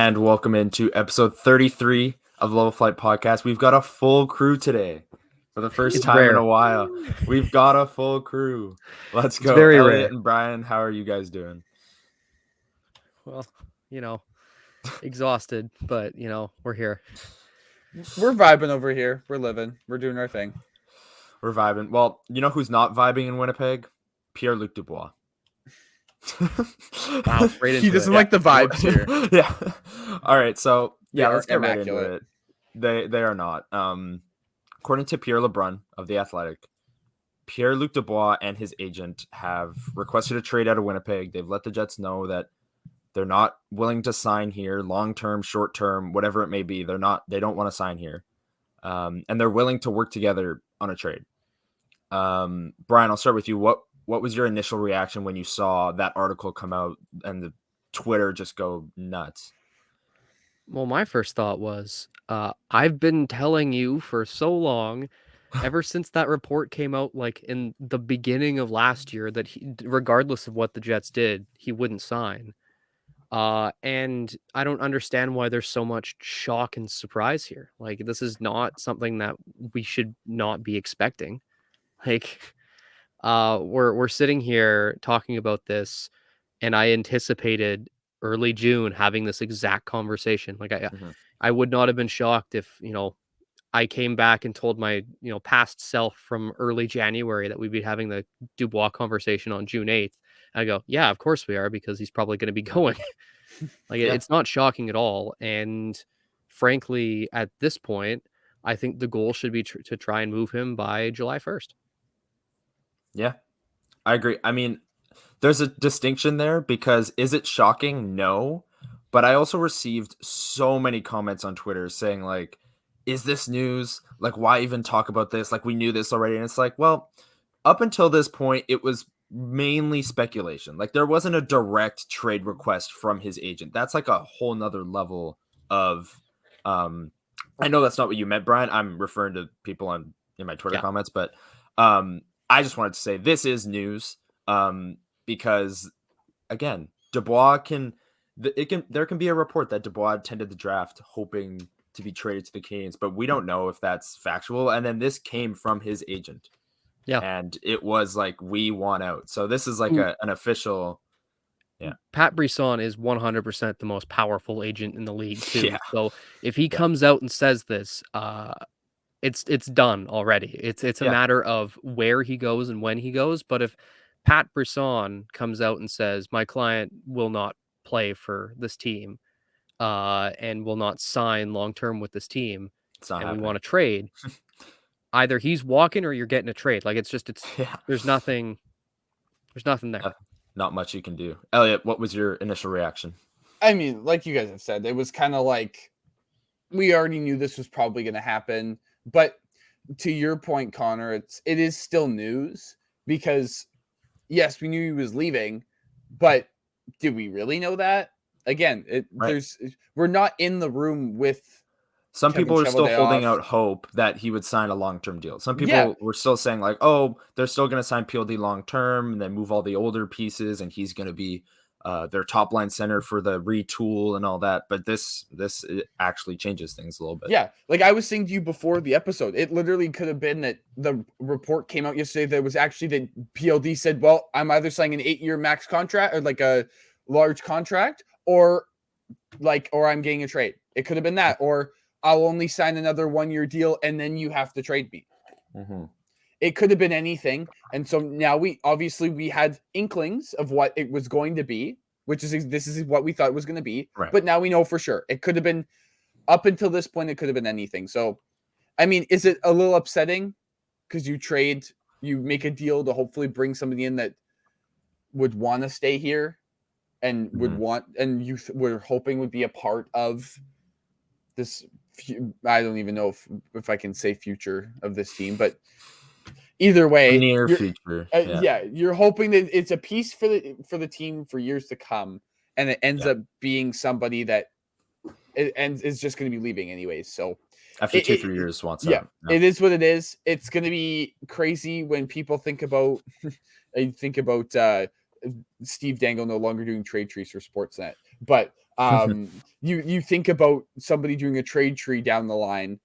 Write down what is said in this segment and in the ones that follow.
and welcome into episode 33 of the Level Flight Podcast. We've got a full crew today for the first time in a while. We've got a full crew. Let's go. Very Elliot rare. and Brian, how are you guys doing? Well, exhausted, but, we're here. We're vibing over here. We're living. We're doing our thing. We're vibing. Well, you know who's not vibing in Winnipeg? Pierre-Luc Dubois. Wow, he doesn't like the vibes here. Yeah. All right, so let's get right immaculate. into it. They are not. According to Pierre LeBrun of The Athletic, Pierre-Luc Dubois and his agent have requested a trade out of Winnipeg. They've let the Jets know that they're not willing to sign here, long-term, short-term, whatever it may be. They don't want to sign here. And they're willing to work together on a trade. Brian, I'll start with you. What was your initial reaction when you saw that article come out and the Twitter just go nuts? Well, my first thought was, I've been telling you for so long, ever since that report came out, like in the beginning of last year, that regardless of what the Jets did, he wouldn't sign. And I don't understand why there's so much shock and surprise here. Like, this is not something that we should not be expecting. Like, we're sitting here talking about this, and I anticipated early June having this exact conversation. Like, I would not have been shocked if, I came back and told my, past self from early January that we'd be having the Dubois conversation on June 8th. I go, yeah, of course we are, because he's probably going to be going. It's not shocking at all. And frankly, at this point, I think the goal should be to try and move him by July 1st. Yeah, I agree. I mean, there's a distinction there because is it shocking? No. But I also received so many comments on Twitter saying, like, is this news? Like, why even talk about this? Like, we knew this already. And it's like, well, up until this point, it was mainly speculation. Like, there wasn't a direct trade request from his agent. That's like a whole nother level of I know that's not what you meant, Brian. I'm referring to people in my Twitter comments, but I just wanted to say this is news because, again, Dubois there can be a report that Dubois attended the draft hoping to be traded to the Canadiens, but we don't know if that's factual. And then this came from his agent. Yeah. And it was like, we want out. So this is like an official. Yeah. Pat Brisson is 100% the most powerful agent in the league too. Yeah. So if he comes out and says this, it's done already. It's a matter of where he goes and when he goes. But if Pat Brisson comes out and says, my client will not play for this team and will not sign long-term with this team, and we want to trade, either he's walking or you're getting a trade. Like, there's nothing there. Not much you can do. Elliot, what was your initial reaction? I mean, like you guys have said, it was kind of like we already knew this was probably going to happen. But to your point, Connor, it is still news because, yes, we knew he was leaving, but did we really know that? Again, we're not in the room with. Some people are still holding out hope that he would sign a long-term deal. Some people were still saying, like, oh, they're still going to sign PLD long-term and then move all the older pieces, and he's going to be their top-line center for the retool and all that. But this actually changes things a little bit. Yeah, like I was saying to you before the episode, it literally could have been that the report came out yesterday that was actually that PLD said, well, I'm either signing an 8-year max contract or like a large contract or I'm getting a trade. It could have been that, or I'll only sign another 1-year deal and then you have to trade me. Mm-hmm. It could have been anything. And so now we had inklings of what it was going to be, this is what we thought it was going to be. Right. But now we know for sure. It could have been, up until this point, it could have been anything. So, I mean, is it a little upsetting because you make a deal to hopefully bring somebody in that would want to stay here and would want, and you were hoping would be a part of this? I don't even know if I can say future of this team, but either way, near future. You're hoping that it's a piece for the team for years to come, and it ends up being somebody that is just going to be leaving anyways. So after 2-3 years, wants out. It is what it is. It's going to be crazy when people think about Steve Dangle no longer doing trade trees for Sportsnet. But you think about somebody doing a trade tree down the line,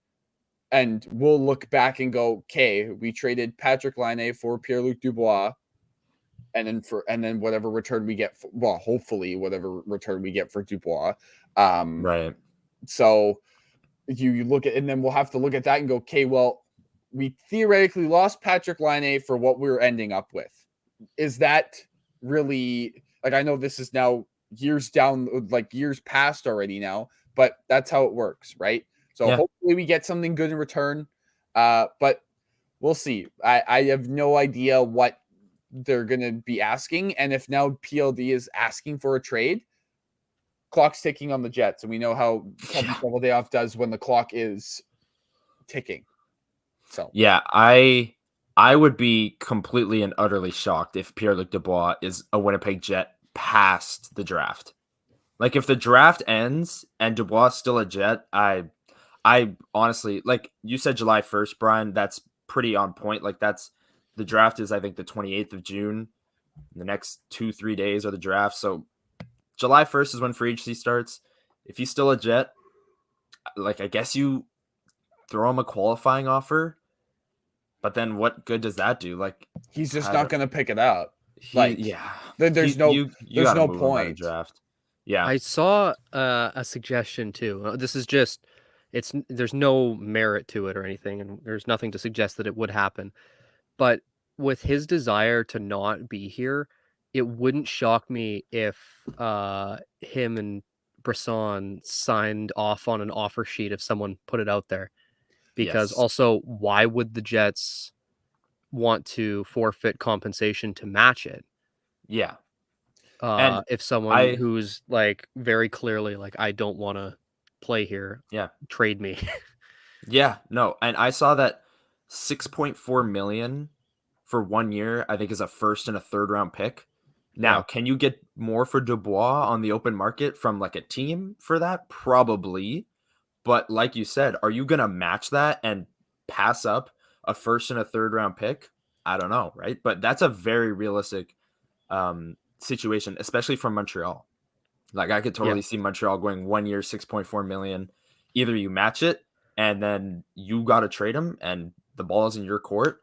and we'll look back and go, okay, we traded Patrick Laine for Pierre-Luc Dubois, and then whatever return we get, hopefully whatever return we get for Dubois. Right. So you look at, and then we'll have to look at that and go, okay, well, we theoretically lost Patrick Laine for what we're ending up with. Is that really, like, I know this is now years down, like years past already now, but that's how it works, right? So hopefully we get something good in return. But we'll see. I have no idea what they're going to be asking. And if now PLD is asking for a trade, clock's ticking on the Jets. And we know how Kevin Cheveldayoff does when the clock is ticking. So yeah, I would be completely and utterly shocked if Pierre-Luc Dubois is a Winnipeg Jet past the draft. Like, if the draft ends and Dubois is still a Jet, I honestly, like you said, July 1st, Brian, that's pretty on point. Like, that's, the draft is, I think, the 28th of June. The next 2-3 days are the draft. So July 1st is when free agency starts. If he's still a Jet, like, I guess you throw him a qualifying offer, but then what good does that do? Like, he's just not going to pick it up. There's no point. Draft. Yeah. I saw a suggestion too. This is just, there's no merit to it or anything, and there's nothing to suggest that it would happen. But with his desire to not be here, it wouldn't shock me if him and Brisson signed off on an offer sheet if someone put it out there. Because also, why would the Jets want to forfeit compensation to match it? Yeah. And if someone who's like very clearly like, I don't want to play here, trade me. Yeah, no. And I saw that $6.4 million for 1 year, I think, is a first and a third round pick. Now, can you get more for Dubois on the open market from like a team for that? Probably. But like you said, are you going to match that and pass up a first and a third round pick? I don't know, right? But that's a very realistic situation, especially from Montreal. Like, I could totally see Montreal going 1 year, $6.4 million. Either you match it and then you got to trade him and the ball is in your court,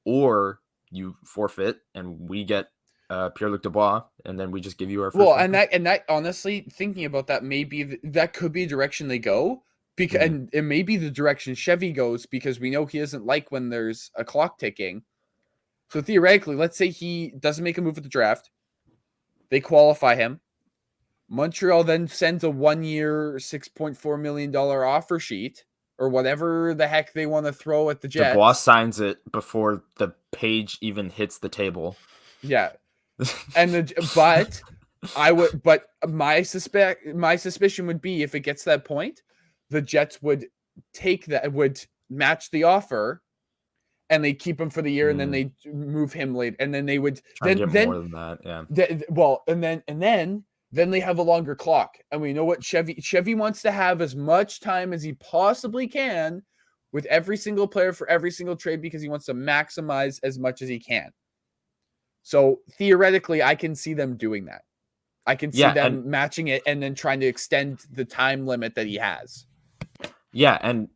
or you forfeit and we get Pierre-Luc Dubois and then we just give you our first. Well, and that honestly, thinking about that, maybe that could be a direction they go. Because and it may be the direction Chevy goes, because we know he doesn't like when there's a clock ticking. So theoretically, let's say he doesn't make a move at the draft. They qualify him. Montreal then sends a 1 year, $6.4 million offer sheet, or whatever the heck they want to throw at the Jets. Dubois signs it before the page even hits the table. Yeah. And but my suspicion would be, if it gets to that point, the Jets would match the offer, and they keep him for the year, and then they move him late, and then they would get more than that. Then they have a longer clock, and we know what Chevy wants to have as much time as he possibly can with every single player for every single trade, because he wants to maximize as much as he can. So theoretically, I can see them doing that. I can see them matching it and then trying to extend the time limit that he has. Yeah, and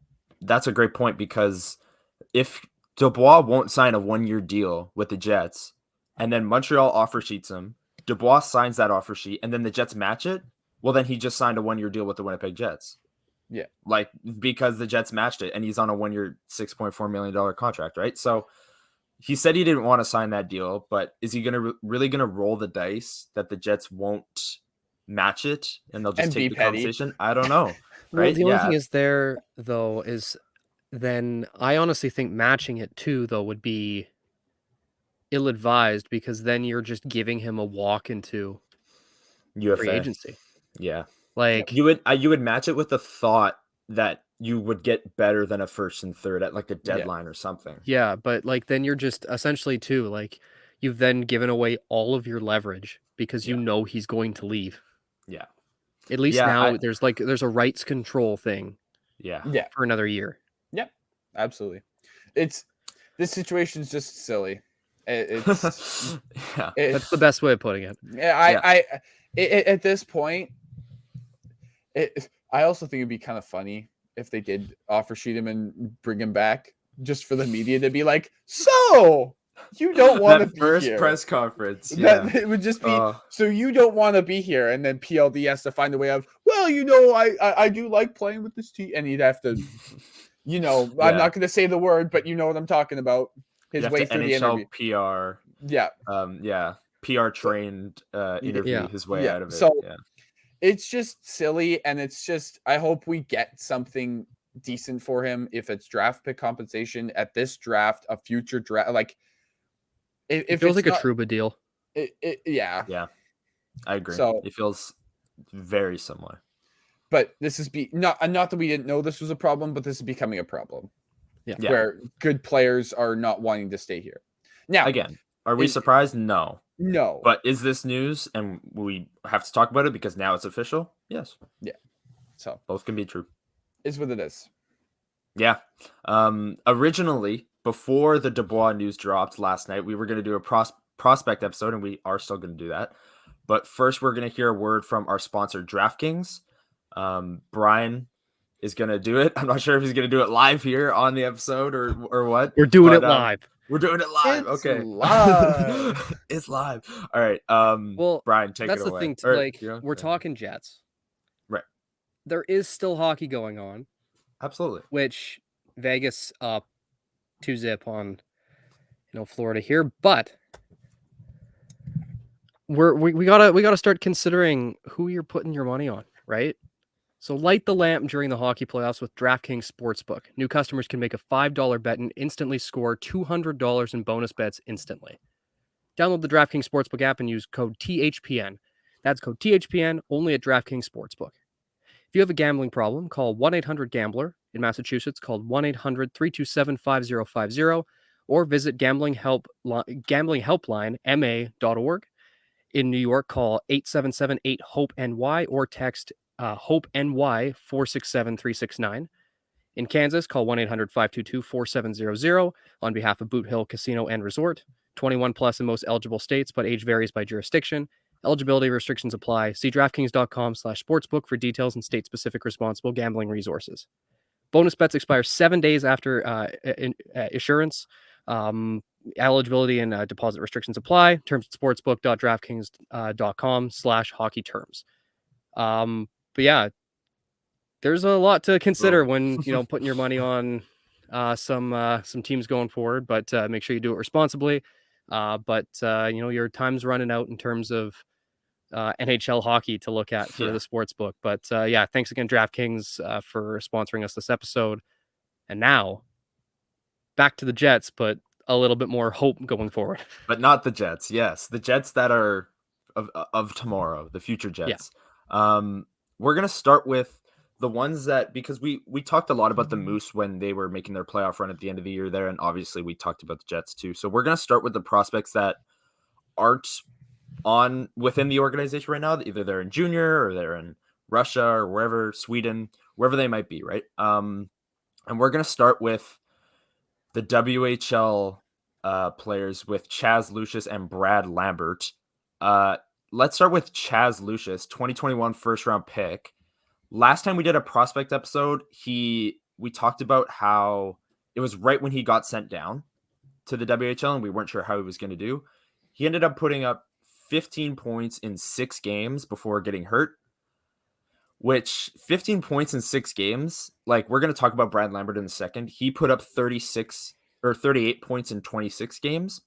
that's a great point, because if Dubois won't sign a 1 year deal with the Jets, and then Montreal offer sheets him, Dubois signs that offer sheet, and then the Jets match it, well, then he just signed a 1 year deal with the Winnipeg Jets. Yeah. Like, because the Jets matched it, and he's on a 1 year, $6.4 million contract, right? So he said he didn't want to sign that deal, but is he really going to roll the dice that the Jets won't match it and they'll just take the conversation? I don't know. Right? Well, the only thing is there, though, is then I honestly think matching it too, though, would be ill-advised, because then you're just giving him a walk into free agency. Yeah. Like, you would match it with the thought that you would get better than a first and third at like the deadline or something. Yeah, but like then you're just essentially too, like, you've then given away all of your leverage because you know he's going to leave. Yeah. At least now there's a rights control thing. Yeah. For another year. Yep. Absolutely. This situation is just silly. It's that's the best way of putting it. I at this point, I also think it'd be kind of funny if they did offer sheet him and bring him back just for the media to be like, so you don't want to That be first here. press conference. Yeah. That it would just be so you don't want to be here, and then PLD has to find a way of, well, I do like playing with this team, and he'd have to, I'm not going to say the word, but you know what I'm talking about. His way through the interview. PR. Yeah. PR trained interview his way out of it. So it's just silly, and it's just I hope we get something decent for him if it's draft pick compensation at this draft, a future draft. Like if It feels it's like not, a Trouba deal. Yeah, I agree. So it feels very similar. But this is not that we didn't know this was a problem, but this is becoming a problem. Yeah. Where good players are not wanting to stay here. Now, again, are we surprised? No. No. But is this news and we have to talk about it because now it's official? Yes. Yeah. So both can be true. Is what it is. Yeah. Originally, before the Dubois news dropped last night, we were going to do a prospect episode, and we are still going to do that. But first, we're going to hear a word from our sponsor, DraftKings. Brian is going to do it. I'm not sure if he's going to do it live here on the episode or what. We're doing it live. We're doing it live. It's okay. Live. It's live. All right. Well, Brian, take it away. That's the thing. We're talking Jets. Right. There is still hockey going on. Absolutely. Which Vegas up 2-0 on, Florida here, but we gotta start considering who you're putting your money on, right? So light the lamp during the hockey playoffs with DraftKings Sportsbook. New customers can make a $5 bet and instantly score $200 in bonus bets instantly. Download the DraftKings Sportsbook app and use code THPN. That's code THPN only at DraftKings Sportsbook. If you have a gambling problem, call 1-800-GAMBLER. In Massachusetts, called 1-800-327-5050, or visit gamblinghelpline.ma.org. In New York, call 877-8-HOPE-NY or text HOPE-NY 467-369. In Kansas, call 1-800-522-4700 on behalf of Boot Hill Casino and Resort. 21 plus in most eligible states, but age varies by jurisdiction. Eligibility restrictions apply. See DraftKings.com/sportsbook for details and state-specific responsible gambling resources. Bonus bets expire 7 days after issuance. Eligibility and deposit restrictions apply. Terms at sportsbook.draftkings.com/hockey terms. But yeah, there's a lot to consider when putting your money on some teams going forward. But make sure you do it responsibly. But your time's running out in terms of NHL hockey to look at for the sports book. But thanks again, DraftKings, for sponsoring us this episode. And now back to the Jets, but a little bit more hope going forward. But not the Jets. Yes, the Jets that are of tomorrow, the future Jets. Yeah. We're gonna start with the ones that, because we talked a lot about the Moose when they were making their playoff run at the end of the year there, and obviously we talked about the Jets too. So we're gonna start with the prospects that aren't on within the organization right now. Either they're in junior or they're in Russia or wherever, Sweden, wherever they might be, right? And we're gonna start with the WHL players with Chaz Lucius and Brad Lambert. Let's start with Chaz Lucius, 2021 first round pick. Last time we did a prospect episode, we talked about how it was right when he got sent down to the WHL and we weren't sure how he was going to do. He ended up putting up 15 points in 6 games before getting hurt, which 15 points in 6 games, like we're going to talk about Brad Lambert in a second. He put up 36 or 38 points in 26 games.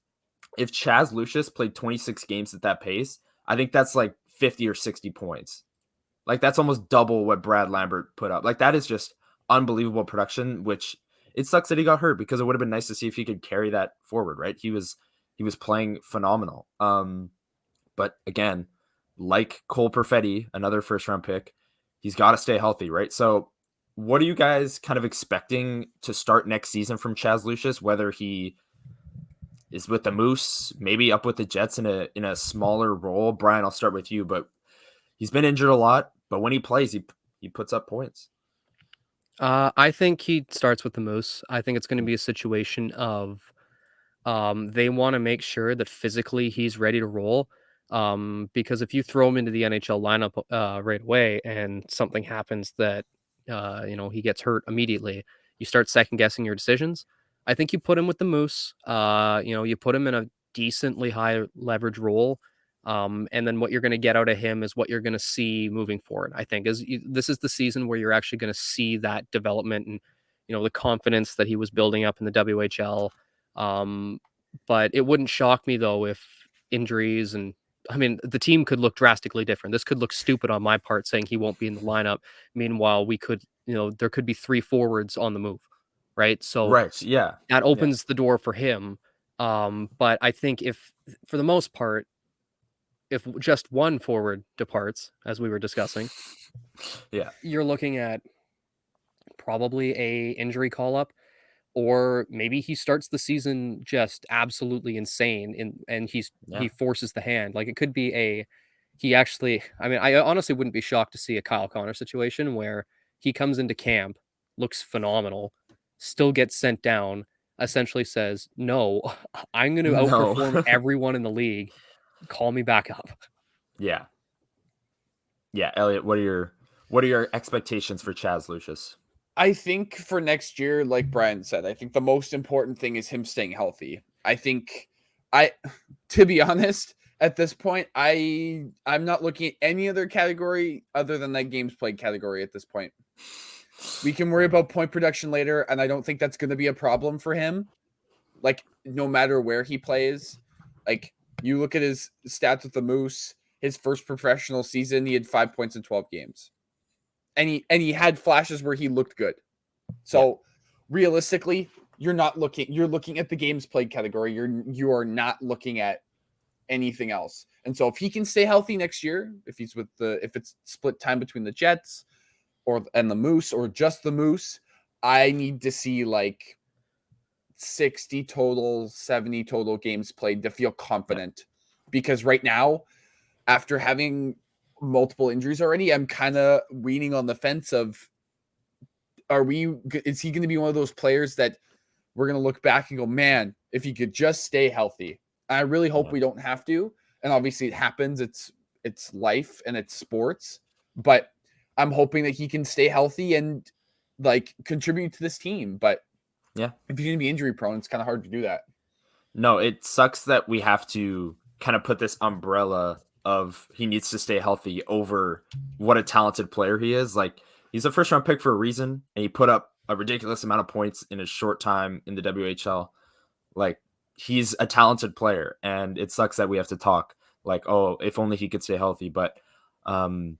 If Chaz Lucius played 26 games at that pace, I think that's like 50 or 60 points. Like that's almost double what Brad Lambert put up. Like that is just unbelievable production, which it sucks that he got hurt because it would have been nice to see if he could carry that forward, right? He was playing phenomenal. But again, like Cole Perfetti, another first round pick, he's got to stay healthy, right? So what are you guys kind of expecting to start next season from Chaz Lucius, whether he is with the Moose, maybe up with the Jets in a smaller role? Brian, I'll start with you, but he's been injured a lot, but when he plays, he puts up points. I think he starts with the Moose. I think it's going to be a situation of they want to make sure that physically he's ready to roll. Because if you throw him into the NHL lineup right away and something happens that he gets hurt immediately, you start second guessing your decisions. I think you put him with the Moose. You put him in a decently high leverage role. And then what you're going to get out of him is what you're going to see moving forward. I think this is the season where you're actually going to see that development and the confidence that he was building up in the WHL. But it wouldn't shock me though if injuries and the team could look drastically different. This could look stupid on my part saying he won't be in the lineup. Meanwhile, we could, there could be 3 forwards on the move, right? So Right. Yeah. that opens the door for him. But I think if, for the most part, if just one forward departs, as we were discussing, you're looking at probably a injury call up, or maybe he starts the season just absolutely insane and he forces the hand. Like it could be I honestly wouldn't be shocked to see a Kyle Connor situation where he comes into camp, looks phenomenal, still gets sent down, essentially says, "No, I'm going to outperform everyone in the league. Call me back up." Yeah. Yeah, Elliot, what are your expectations for Chaz Lucius? I think for next year, like Brian said, I think the most important thing is him staying healthy. To be honest, at this point, I'm not looking at any other category other than that games played category at this point. We can worry about point production later, and I don't think that's going to be a problem for him. Like, no matter where he plays, like you look at his stats with the Moose, his first professional season, he had 5 points in 12 games. And he had flashes where he looked good. So realistically, you're looking at the games played category. You are not looking at anything else. And so if he can stay healthy next year, if it's split time between the Jets and the Moose or just the Moose, I need to see like 60 total, 70 total games played to feel confident. Because right now, after having multiple injuries already, I'm kind of leaning on the fence of is he going to be one of those players that we're going to look back and go, man, if he could just stay healthy. I really hope we don't have to. And obviously it happens. It's life and it's sports, but I'm hoping that he can stay healthy and like contribute to this team. But if he's going to be injury prone, it's kind of hard to do that. No, it sucks that we have to kind of put this umbrella of he needs to stay healthy over what a talented player he is. Like, he's a first round pick for a reason, and he put up a ridiculous amount of points in a short time in the WHL. Like, he's a talented player, and it sucks that we have to talk like, oh, if only he could stay healthy. But I'm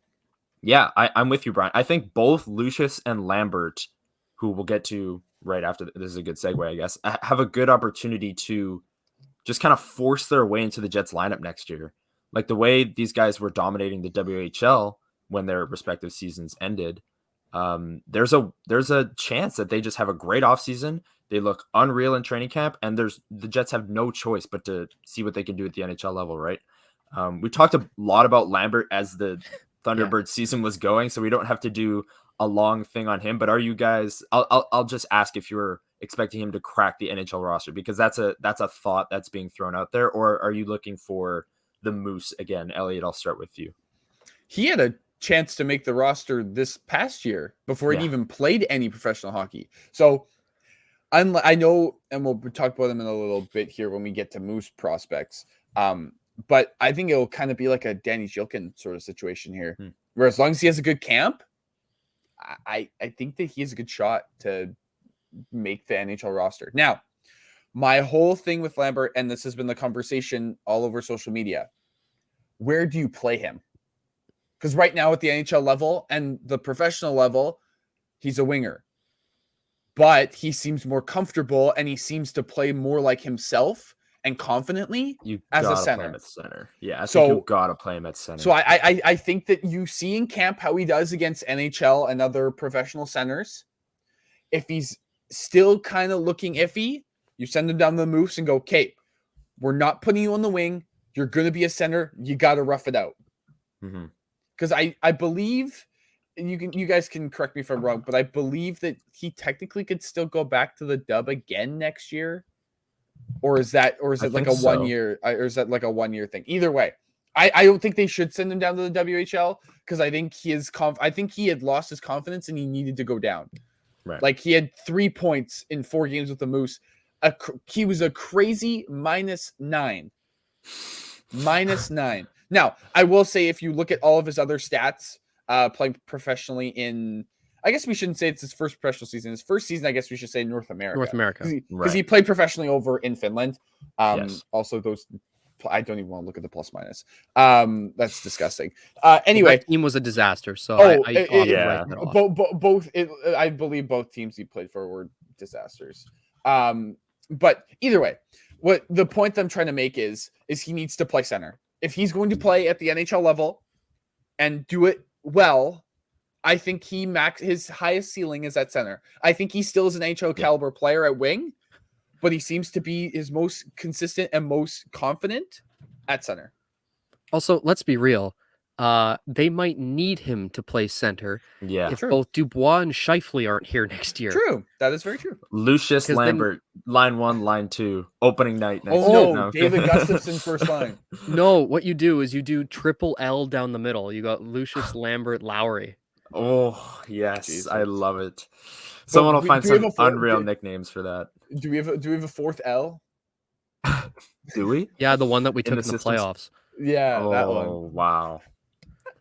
with you, Brian. I think both Lucius and Lambert, who we'll get to right after this is a good segue, I guess, have a good opportunity to just kind of force their way into the Jets lineup next year. Like the way these guys were dominating the WHL when their respective seasons ended, there's a chance that they just have a great offseason. They look unreal in training camp, and the Jets have no choice but to see what they can do at the NHL level, right? We talked a lot about Lambert as the Thunderbird season was going, so we don't have to do a long thing on him. But are you guys? I'll just ask if you're expecting him to crack the NHL roster, because that's a thought that's being thrown out there, or are you looking for the Moose again? Elliot, I'll start with you. He had a chance to make the roster this past year before he even played any professional hockey. So I know, and we'll talk about him in a little bit here when we get to Moose prospects. But I think it'll kind of be like a Danny Jilkin sort of situation here, where as long as he has a good camp, I think that he has a good shot to make the NHL roster. Now, my whole thing with Lambert, and this has been the conversation all over social media, where do you play him? Because right now at the NHL level and the professional level, he's a winger. But he seems more comfortable and he seems to play more like himself and confidently as a center. Play him at center. Yeah, I think you've got to play him at center. So I think that you see in camp how he does against NHL and other professional centers. If he's still kind of looking iffy, you send him down the Moose and go, okay, we're not putting you on the wing. You're going to be a center. You got to rough it out. Because I believe, and you guys can correct me if I'm wrong, but I believe that he technically could still go back to the Dub again next year. Or is it like a 1 year, or is that like a 1 year thing? Either way, I don't think they should send him down to the WHL because I think I think he had lost his confidence and he needed to go down. Right. Like he had 3 points in 4 games with the Moose. He was a crazy -9. -9. Now, I will say if you look at all of his other stats, playing professionally in, I guess we shouldn't say it's his first professional season. His first season, I guess we should say North America. North America. Because he played professionally over in Finland. Yes. Also, those, I don't even want to look at the plus minus. That's disgusting. Anyway, that team was a disaster. So yeah. both. I believe both teams he played for were disasters. But either way, what the point that I'm trying to make is he needs to play center. If he's going to play at the NHL level and do it well, I think his highest ceiling is at center. I think he still is an NHL caliber player at wing, but he seems to be his most consistent and most confident at center. Also, let's be real. They might need him to play center if both Dubois and Scheifele aren't here next year. True. That is very true. Lucius Lambert, line 1, line 2, opening night. Next no, David Gustafson first line. No, what you do is you do triple L down the middle. You got Lucius Lambert Lowry. Oh, yes. Jesus. I love it. Someone will find some unreal nicknames for that. Do we have a fourth L? Do we? Yeah, the one that we took in the playoffs. Yeah, that one. Oh, wow.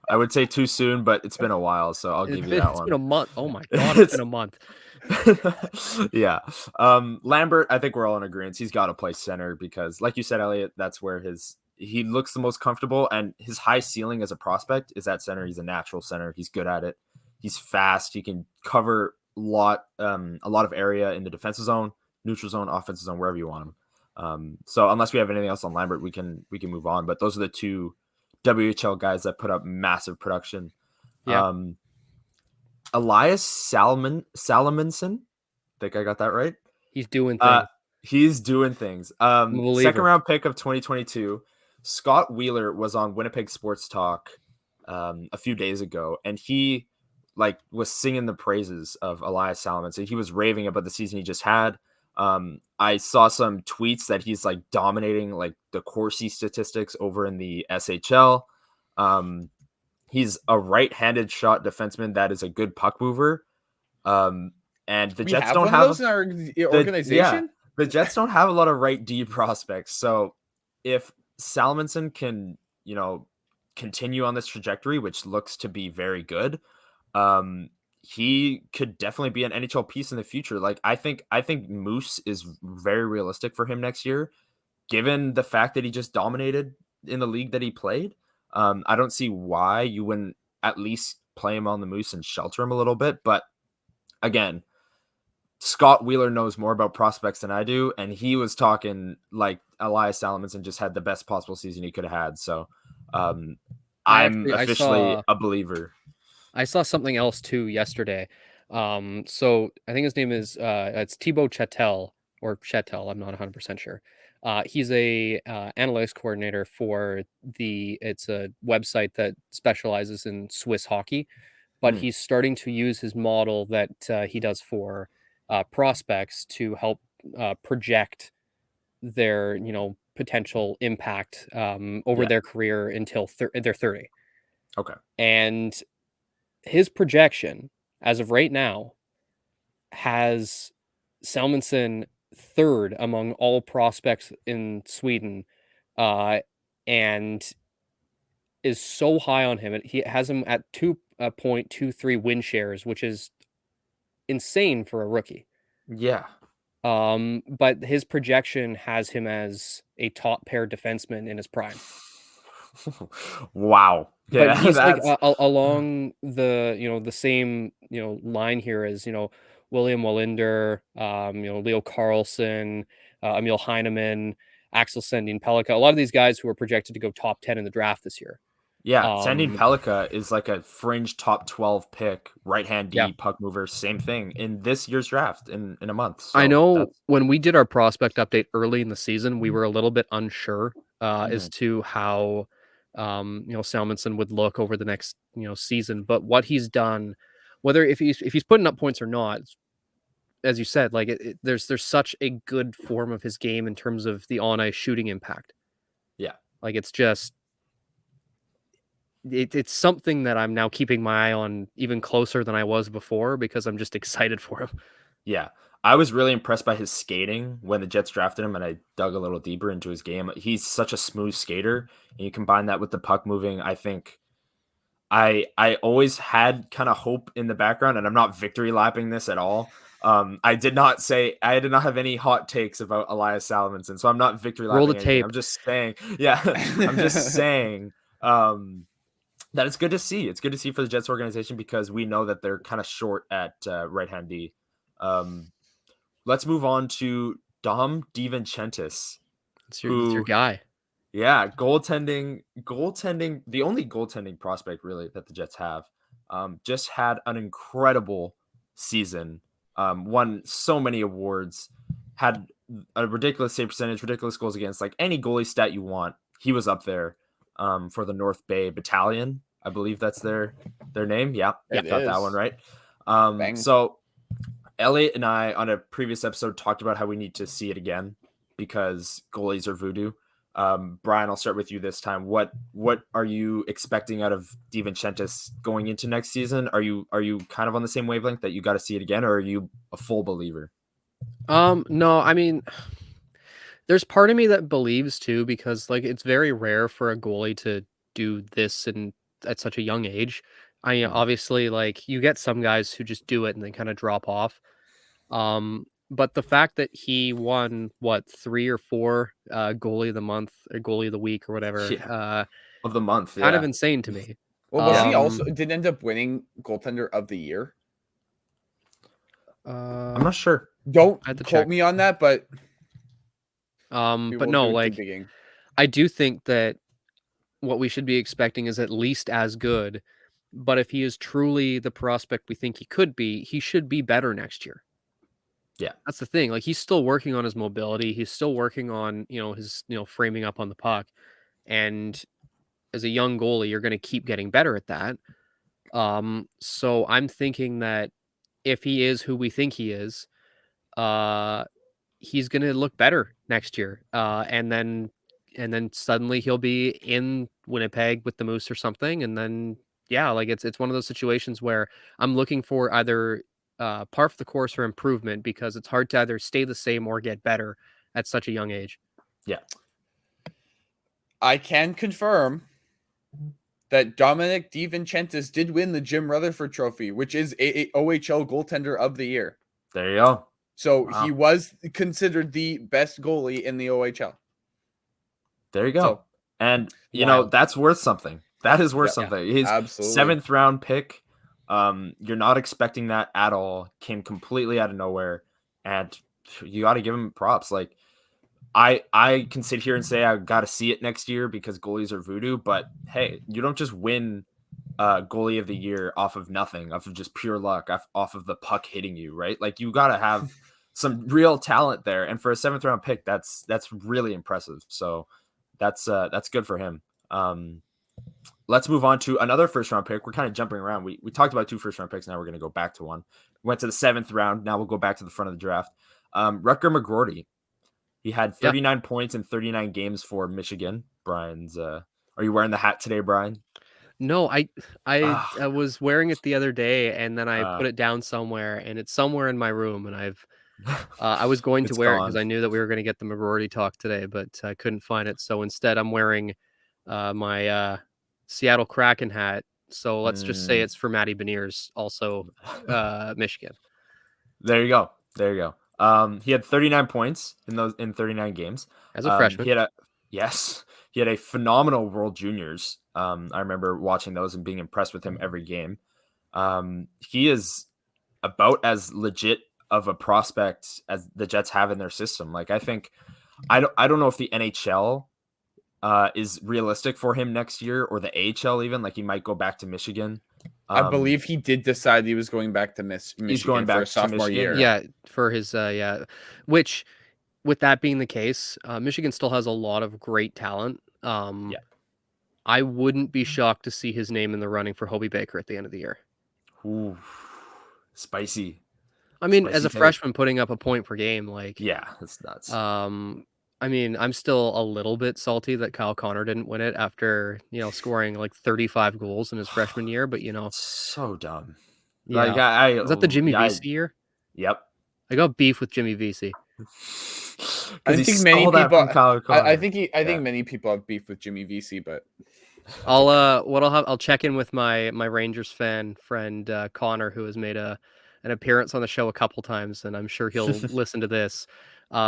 I would say too soon, but it's been a while, so I'll give you that one. It's been a month. Oh my God, it's been a month. Yeah. Lambert, I think we're all in agreement. He's got to play center because, like you said, Elliot, that's where he looks the most comfortable, and his high ceiling as a prospect is at center. He's a natural center. He's good at it. He's fast. He can cover a lot of area in the defensive zone, neutral zone, offensive zone, wherever you want him. So unless we have anything else on Lambert, we can move on. But those are the two WHL guys that put up massive production. Yeah. Elias Salomonson, think I got that right? He's doing things. He's doing things. Second round pick of 2022. Scott Wheeler was on Winnipeg Sports Talk a few days ago, and he was singing the praises of Elias Salomonson. He was raving about the season he just had. I saw some tweets that he's dominating the Corsi statistics over in the SHL. He's a right-handed shot defenseman that is a good puck mover. And the Jets don't have those in our organization. The Jets don't have a lot of right D prospects. So if Salomonson can, continue on this trajectory, which looks to be very good, he could definitely be an NHL piece in the future. I think Moose is very realistic for him next year, given the fact that he just dominated in the league that he played. I don't see why you wouldn't at least play him on the Moose and shelter him a little bit. But again, Scott Wheeler knows more about prospects than I do, and he was talking like Elias Salomonson just had the best possible season he could have had. So I'm officially a believer. I saw something else too yesterday. So I think his name is it's Thibaut Chattel or Chattel. I'm not 100% sure. He's a analytics coordinator for it's a website that specializes in Swiss hockey, but he's starting to use his model that he does for prospects to help project their potential impact over their career until they're 30. Okay. And his projection as of right now has Salmonson third among all prospects in Sweden, and is so high on him. He has him at 2.23 win shares, which is insane for a rookie. Yeah. But his projection has him as a top pair defenseman in his prime. Wow. Yeah, but he's along the same line here as William Wallinder, Leo Carlson, Emil Heineman, Axel Sandin Pellikka. A lot of these guys who are projected to go top 10 in the draft this year. Yeah, Sandin Pellikka is a fringe top 12 pick, right-hand D puck mover, same thing in this year's draft in a month. So I know when we did our prospect update early in the season, we were a little bit unsure as to how Salmonson would look over the next season, but what he's done, whether if he's putting up points or not, as you said, there's such a good form of his game in terms of the on-ice shooting impact. Yeah, it's just it's something that I'm now keeping my eye on even closer than I was before because I'm just excited for him. Yeah. I was really impressed by his skating when the Jets drafted him, and I dug a little deeper into his game. He's such a smooth skater, and you combine that with the puck moving. I think I always had kind of hope in the background, and I'm not victory lapping this at all. I did not have any hot takes about Elias Salomonsson, so I'm not victory Roll the lapping anything. tape. I'm just saying, yeah, I'm just saying that it's good to see. It's good to see for the Jets organization because we know that they're kind of short at right-hand D. Let's move on to Dom DiVincentis, It's your who, guy. yeah, goaltending, the only goaltending prospect really that the Jets have, just had an incredible season, won so many awards, had a ridiculous save percentage, ridiculous goals against, like any goalie stat you want. He was up there, for the North Bay Battalion. I believe that's their name. Yeah, It got that is. one right. Bang. So Elliot and I on a previous episode talked about how we need to see it again because goalies are voodoo. Brian, I'll start with you this time. What are you expecting out of DiVincentis going into next season? Are you kind of on the same wavelength that you got to see it again, or are you a full believer? No, I mean, there's part of me that believes too because like it's very rare for a goalie to do this and at such a young age. Obviously like you get some guys who just do it and then kind of drop off. But the fact that he won what 3 or 4 goalie of the month or goalie of the week or whatever, Yeah, of the month. kind of Yeah, insane to me. Well, was he Um, also did end up winning goaltender of the year? I'm not sure. Don't I had to quote check. me on that, but we But will no, do like digging. I do think that what we should be expecting is at least as good. But if he is truly the prospect we think he could be, he should be better next year. Yeah, That's the thing. Like he's still working on his mobility. He's still working on, his, framing up on the puck. And as a young goalie, you're going to keep getting better at that. So I'm thinking that if he is who we think he is, uh, he's going to look better next year. And then suddenly he'll be in Winnipeg with the Moose or something. And then, yeah, like it's one of those situations where I'm looking for either par for the course or improvement because it's hard to either stay the same or get better at such a young age. yeah. I can confirm that Dominic DiVincentis did win the Jim Rutherford Trophy, which is a OHL goaltender of the year. There you go. So Wow. he was considered the best goalie in the OHL. There you go. So, And you wild. know that's worth something. That is worth Yeah, something. His absolutely. 7th round pick. You're not expecting that at all. Came completely out of nowhere, and you got to give him props. Like I can sit here and say I got to see it next year because goalies are voodoo. But hey, you don't just win goalie of the year off of nothing, off of just pure luck, off of the puck hitting you, right? Like you got to have some real talent there. And for a 7th round pick, that's really impressive. So that's good for him. Let's move on to another 1st round pick. We're kind of jumping around. We talked about 2 1st round picks. Now we're going to go back to one. Went to the 7th round. Now we'll go back to the front of the draft. Rutger McGroarty. He had 39 points in 39 games for Michigan. Brian's. Are you wearing the hat today, Brian? No, I was wearing it the other day and then I put it down somewhere and it's somewhere in my room and I was going to It's wear it gone. because I knew that we were going to get the McGroarty talk today, but I couldn't find it. So instead I'm wearing my Seattle Kraken hat. So let's just say it's for Matty Beniers, also Michigan. There you go. There you go. He had 39 points in 39 games. As a freshman. He had a phenomenal World Juniors. I remember watching those and being impressed with him every game. He is about as legit of a prospect as the Jets have in their system. Like I don't know if the NHL is realistic for him next year or the AHL even. Like he might go back to Michigan. I believe he did decide he was going back to Michigan He's going back for a to sophomore Michigan, year. Yeah, for his which with that being the case, Michigan still has a lot of great talent. I wouldn't be shocked to see his name in the running for Hobie Baker at the end of the year. Ooh, spicy. I mean, Spicy as a take. freshman putting up a point per game, like Yeah, that's nuts. I I mean, I'm still a little bit salty that Kyle Connor didn't win it after, scoring like 35 goals in his freshman year, but So dumb. Like yeah. Was that the Jimmy Vesey year? Yep. I got beef with Jimmy Vesey. Because he stole that from Kyle Connor. I think many people have beef with Jimmy Vesey, but I'll check in with my Rangers fan friend Connor, who has made an appearance on the show a couple times, and I'm sure he'll listen to this.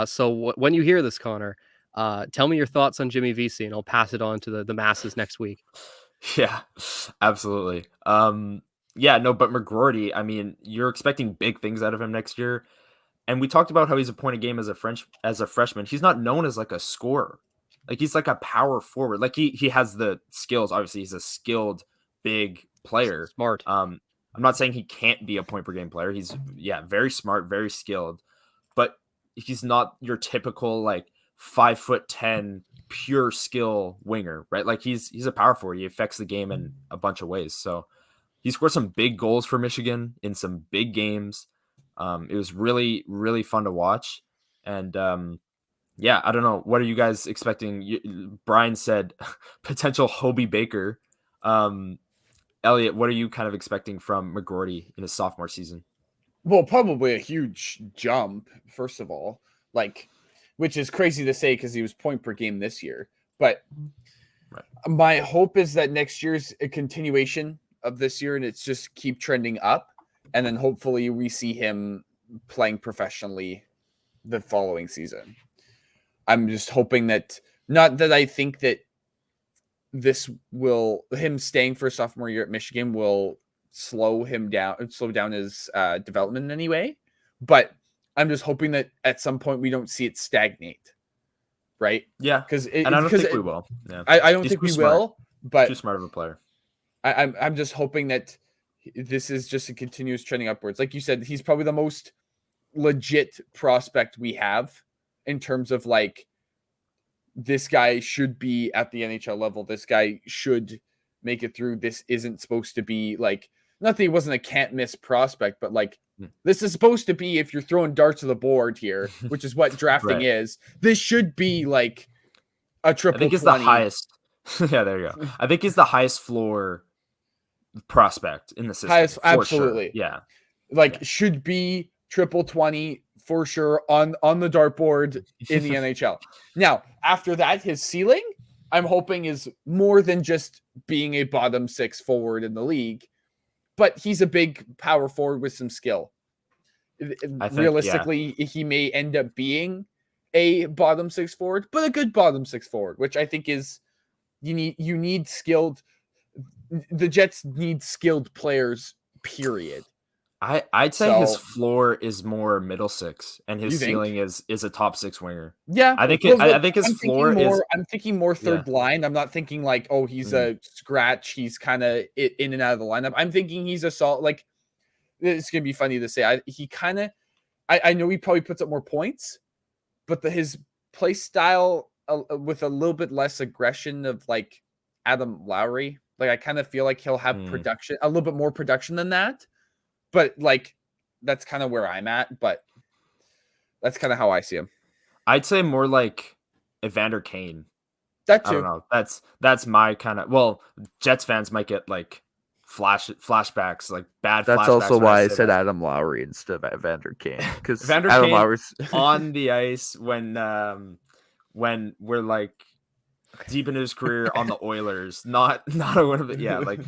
So when you hear this, Connor, tell me your thoughts on Jimmy Vesey, and I'll pass it on to the masses next week. Yeah, absolutely. Yeah, no, but McGroarty, I mean, you're expecting big things out of him next year. And we talked about how he's a point a game as a freshman. He's not known as like a scorer. Like he's like a power forward. Like he has the skills. Obviously, he's a skilled big player. Smart. I'm not saying he can't be a point per game player. He's very smart, very skilled, but he's not your typical like 5'10" pure skill winger, right? Like he's a power forward. He affects the game in a bunch of ways. So he scored some big goals for Michigan in some big games. It was really, really fun to watch. And I don't know. What are you guys expecting? Brian said potential Hobie Baker. Elliot, what are you kind of expecting from McGroarty in his sophomore season? Well, probably a huge jump, first of all, which is crazy to say because he was point per game this year. But my hope is that next year's a continuation of this year and it's just keep trending up. And then hopefully we see him playing professionally the following season. I'm just hoping that, not that I think that him staying for a sophomore year at Michigan will slow down his development in any way. But I'm just hoping that at some point we don't see it stagnate. Right? Yeah. I don't think we will. Yeah. I don't think we will, but too smart of a player. I'm just hoping that this is just a continuous trending upwards. Like you said, he's probably the most legit prospect we have in terms of like, this guy should be at the NHL level. This guy should make it through. This isn't supposed to be like, not that he wasn't a can't miss prospect, but like, this is supposed to be, if you're throwing darts to the board here, which is what drafting is, this should be like a triple. I think 20. It's the highest. Yeah, there you go. I think he's the highest floor prospect in the system. Highest, absolutely. Sure. Yeah. Should be triple 20 for sure on the dartboard in the NHL. Now, after that, his ceiling, I'm hoping, is more than just being a bottom six forward in the league, but he's a big power forward with some skill. Realistically, he may end up being a bottom six forward, but a good bottom six forward, which I think is you need skilled. The Jets need skilled players, period. I'd say his floor is more middle six, and his ceiling is a top six winger. Yeah, I think his floor is. I'm thinking more third line. I'm not thinking like, oh, he's a scratch. He's kind of in and out of the lineup. I'm thinking he's a solid. Like, it's gonna be funny to say. I know he probably puts up more points, but his play style with a little bit less aggression of like Adam Lowry. Like, I kind of feel like he'll have production, a little bit more production than that. But like, that's kind of where I'm at. But that's kind of how I see him. I'd say more like Evander Kane. That too. I don't know. That's my kind of. Well, Jets fans might get like flashbacks, like bad. That's flashbacks also why I said that. Adam Lowry instead of Evander Kane, because Evander Adam Kane Lowry's on the ice when we're like deep into his career on the Oilers, not a one of the like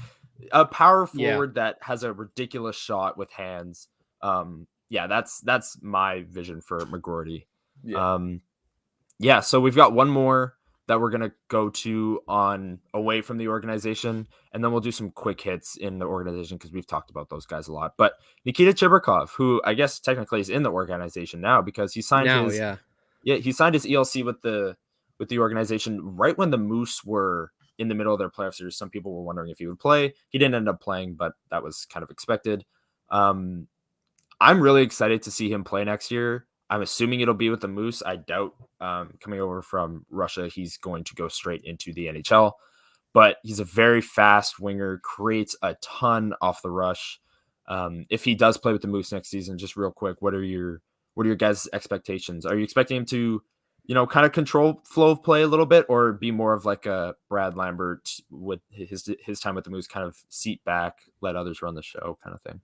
a power forward that has a ridiculous shot with hands. That's my vision for McGroarty. So we've got one more that we're gonna go to on away from the organization, and then we'll do some quick hits in the organization because we've talked about those guys a lot. But Nikita Chibrikov, who I guess technically is in the organization now because he signed he signed his ELC with the organization right when the Moose were in the middle of their playoff series. Some people were wondering if he would play. He didn't end up playing, but that was kind of expected. I'm really excited to see him play next year. I'm assuming it'll be with the Moose. I doubt coming over from Russia, he's going to go straight into the NHL. But he's a very fast winger, creates a ton off the rush. If he does play with the Moose next season, just real quick, what are your guys' expectations? Are you expecting him to kind of control flow of play a little bit, or be more of like a Brad Lambert with his time with the Moose, kind of seat back, let others run the show kind of thing?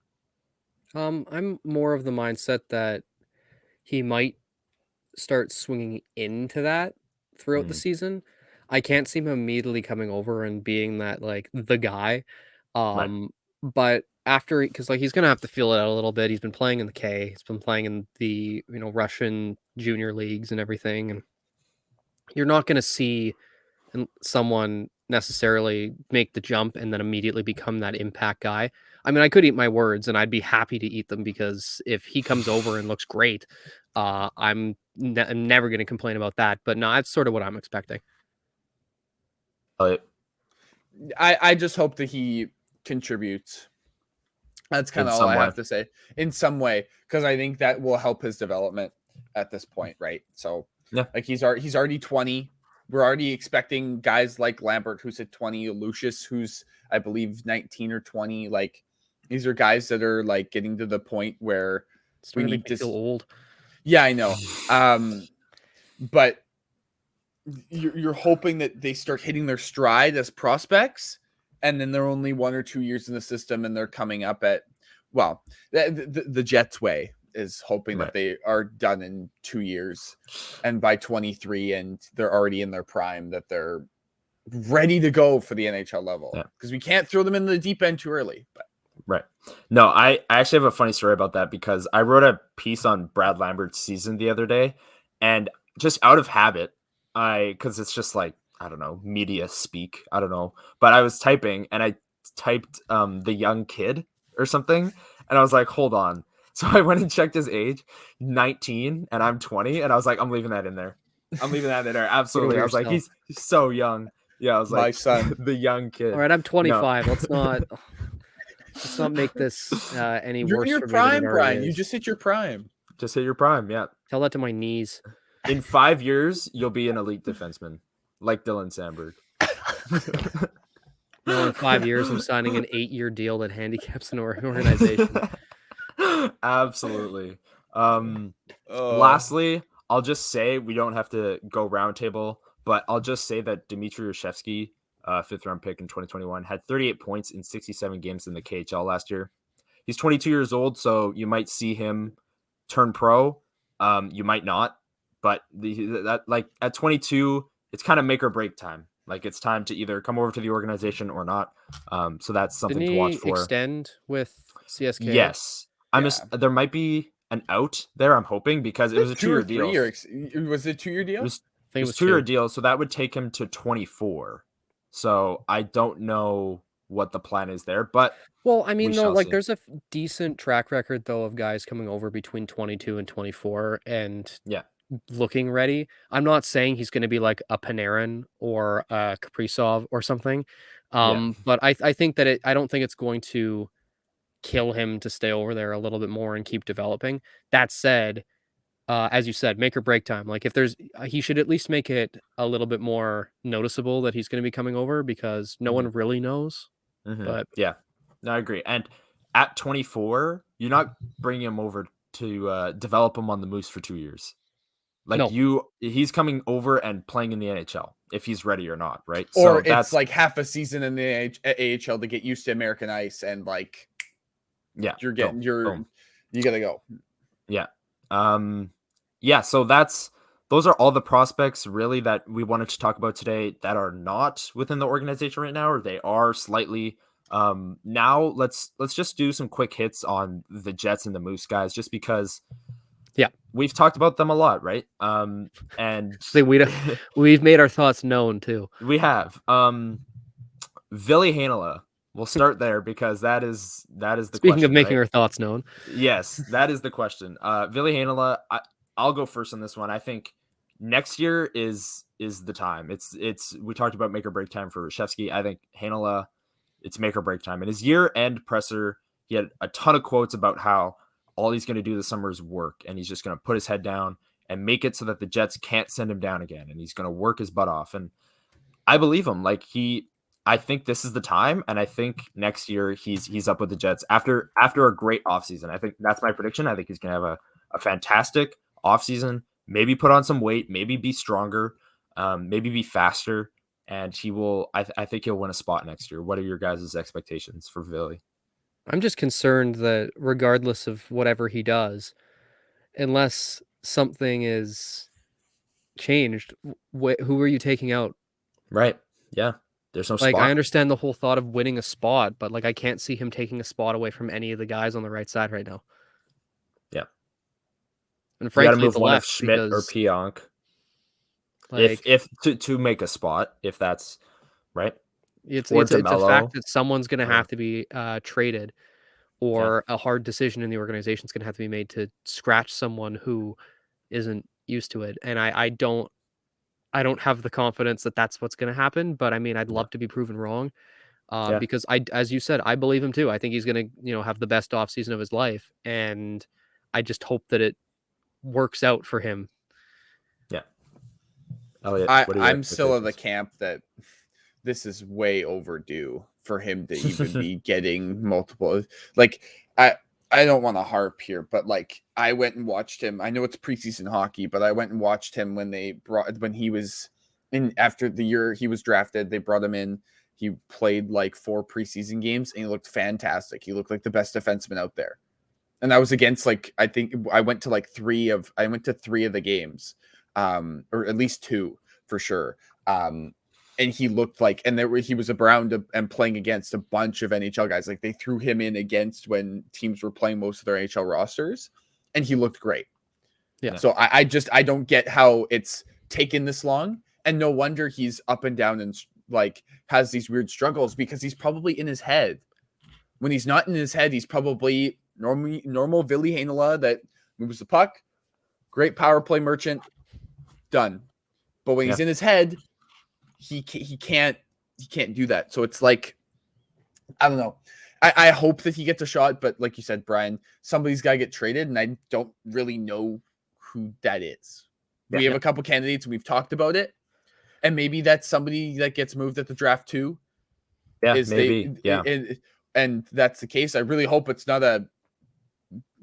I'm more of the mindset that he might start swinging into that throughout the season. I can't see him immediately coming over and being that like the guy. Right. But after, because like he's gonna have to feel it out a little bit. He's been playing in the K. He's been playing in the Russian junior leagues and everything, and you're not gonna see someone necessarily make the jump and then immediately become that impact guy. I mean, I could eat my words and I'd be happy to eat them, because if he comes over and looks great, I'm never going to complain about that. But no, that's sort of what I'm expecting. I just hope that he contributes. That's kind of all I have to say, in some way, because I think that will help his development at this point, right? So yeah, like he's already 20. We're already expecting guys like Lambert, who's at 20, Lucius, who's I believe 19 or 20. Like these are guys that are like getting to the point where we need to feel old. Yeah, I know. But you're hoping that they start hitting their stride as prospects, and then they're only 1 or 2 years in the system, and they're coming up at, well, the Jets way is hoping that they are done in 2 years, and by 23 and they're already in their prime, that they're ready to go for the NHL level, because we can't throw them in the deep end too early. But right. No, I actually have a funny story about that, because I wrote a piece on Brad Lambert's season the other day, and just out of habit, because it's just like, I don't know, media speak, I don't know, but I was typing and I typed the young kid or something, and I was like, hold on. So I went and checked his age, 19, and I'm 20, and I was like, I'm leaving that in there. Absolutely. I was like, he's so young. Yeah, I was like, my son, the young kid. All right, I'm 25. Let's not make this any worse. You're in your prime, Brian. You just hit your prime. Just hit your prime, yeah. Tell that to my knees. In 5 years, you'll be an elite defenseman, like Dylan Sandberg. No, in 5 years, I'm signing an 8-year deal that handicaps an organization. Absolutely. Lastly, I'll just say, we don't have to go roundtable, but I'll just say that Dmitry Reshevsky, 5th-round pick in 2021, had 38 points in 67 games in the KHL last year. He's 22 years old, so you might see him turn pro. You might not, but like at 22, it's kind of make or break time. Like it's time to either come over to the organization or not. So that's something to watch for. Extend with CSK? Yes. There might be an out there, I'm hoping, because it was a 2-year deal. Was it a 2-year deal? It was a 2-year deal, so that would take him to 24. So I don't know what the plan is there, but well, I mean, no, like there's a decent track record though of guys coming over between 22 and 24 and looking ready. I'm not saying he's going to be like a Panarin or a Kaprizov or something, but I think that I don't think it's going to kill him to stay over there a little bit more and keep developing. That said, as you said, make or break time. Like if there's, he should at least make it a little bit more noticeable that he's going to be coming over, because no one really knows. But yeah, no, I agree. And at 24, you're not bringing him over to develop him on the Moose for 2 years. Like he's coming over and playing in the NHL if he's ready or not, right? Or so it's like half a season in the AHL to get used to American ice, and like, you gotta go. Yeah. So those are all the prospects really that we wanted to talk about today that are not within the organization right now, or they are slightly. Now let's just do some quick hits on the Jets and the Moose guys, just because we've talked about them a lot, right? And we've made our thoughts known too. We have. Ville Heinola. We'll start there, because that is the Speaking question, of making our thoughts known. Yes, that is the question. Ville Heinola, I'll go first on this one. I think next year is the time. It's we talked about make or break time for Reshevsky. I think Heinola, it's make or break time. In his year-end presser, he had a ton of quotes about how all he's going to do this summer is work, and he's just going to put his head down and make it so that the Jets can't send him down again, and he's going to work his butt off. And I believe him. Like I think this is the time, and I think next year he's up with the Jets after a great offseason. I think that's my prediction. I think he's going to have a fantastic offseason, maybe put on some weight, maybe be stronger, maybe be faster, and he will. I think he'll win a spot next year. What are your guys' expectations for Philly? I'm just concerned that regardless of whatever he does, unless something is changed, who are you taking out? Right? Yeah. There's no Like, spot. I understand the whole thought of winning a spot, but like I can't see him taking a spot away from any of the guys on the right side right now. Yeah. And You got to frankly, move the one of left, Schmidt or because Pionk like if to make a spot, if that's right, it's or it's it's a DeMello. fact that someone's going to or- have to be traded, or a hard decision in the organization is going to have to be made to scratch someone who isn't used to it. And I don't have the confidence that that's what's going to happen. But I mean, I'd love to be proven wrong. Yeah. Because as you said, I believe him too. I think he's going to, have the best offseason of his life. And I just hope that it works out for him. Yeah. Elliot, what are your I'm still in the expectations? camp that this is way overdue for him to even be getting multiple. Like, I don't want to harp here, but like I went and watched him. I know it's preseason hockey, but I went and watched him when he was in after the year he was drafted. They brought him in. He played like 4 preseason games and he looked fantastic. He looked like the best defenseman out there. And I was against I think I went to 3 of the games, or at least 2 for sure. And he looked like, and he was around and playing against a bunch of NHL guys. Like they threw him in against when teams were playing most of their NHL rosters, and he looked great. Yeah. So I don't get how it's taken this long, and no wonder he's up and down and has these weird struggles, because he's probably in his head. When he's not in his head, he's probably normal Ville Heinola that moves the puck, great power play merchant, done. But when he's in his head, he can't do that. So it's like, I don't know. I hope that he gets a shot, but like you said, Brian, somebody's got to get traded, and I don't really know who that is. We have a couple candidates, and we've talked about it, and maybe that's somebody that gets moved at the draft too. Yeah, maybe. And that's the case. I really hope it's not a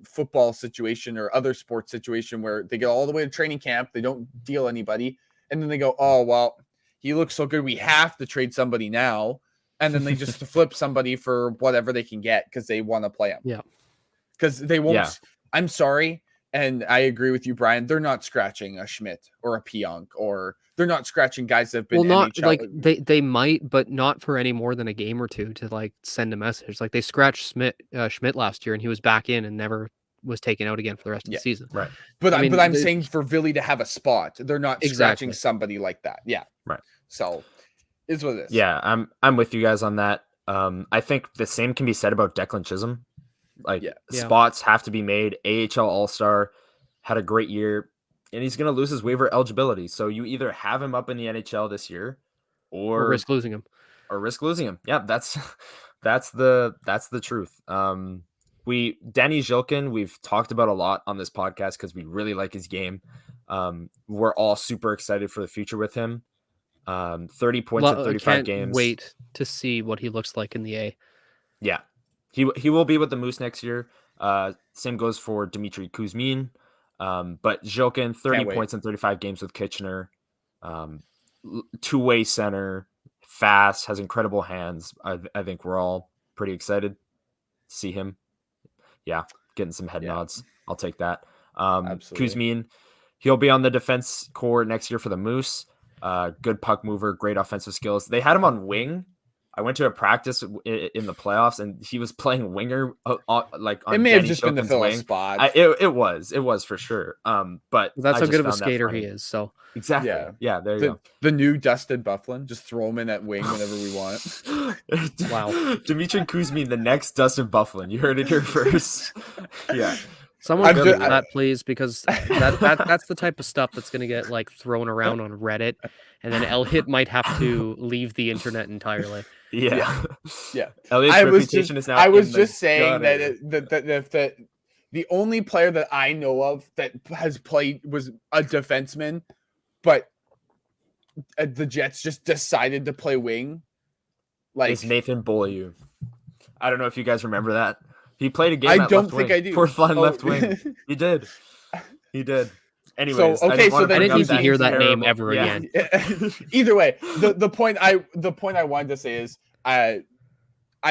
football situation or other sports situation where they get all the way to training camp, they don't deal anybody, and then they go, oh, well, he looks so good, we have to trade somebody now. And then they just flip somebody for whatever they can get because they want to play him. Yeah. Because they won't. I'm sorry. And I agree with you, Brian. They're not scratching a Schmidt or a Pionk, or they're not scratching guys that have been not NHL. like they might, but not for any more than a game or two to send a message. Like they scratched Schmidt last year, and he was back in and never was taken out again for the rest of the season. Right. But I'm saying for Ville to have a spot, they're not scratching somebody like that. Yeah. Right. So is what it is. Yeah, I'm with you guys on that. I think the same can be said about Declan Chisholm. Spots have to be made. AHL All-Star, had a great year, and he's going to lose his waiver eligibility. So you either have him up in the NHL this year, or risk losing him. Yeah, that's the truth. Danny Zhilkin, we've talked about a lot on this podcast because we really like his game. We're all super excited for the future with him. 30 points in 35 games. Wait to see what he looks like in the A. Yeah, he will be with the Moose next year. Same goes for Dmitry Kuzmin. But Zhilkin, 30 points in 35 games with Kitchener. Two-way center, fast, has incredible hands. I think we're all pretty excited to see him. Yeah, getting some head nods. I'll take that. Absolutely. Kuzmin, he'll be on the defense core next year for the Moose. Good puck mover, great offensive skills. They had him on wing. I went to a practice in the playoffs, and he was playing winger. On it may have just been the fill spot. It was for sure. But that's how good of a skater he is. So exactly, yeah. There you go. The new Dustin Byfuglien. Just throw him in at wing whenever we want. Wow, Dmitry Kuzmin, the next Dustin Byfuglien. You heard it here first. Yeah. Someone Google that, please, because that's the type of stuff that's going to get thrown around on Reddit, and then Elliot might have to leave the internet entirely. Yeah. I was just saying that the only player that I know of that has played was a defenseman, but the Jets just decided to play wing. It's Nathan Beaulieu. I don't know if you guys remember that. He played a game. I don't think I do. Fourth line left wing. He did. And Anyways, So, I okay, didn't so want to then I bring didn't up need to that hear that name terrible- ever yeah. again. Either way, the point I wanted to say is I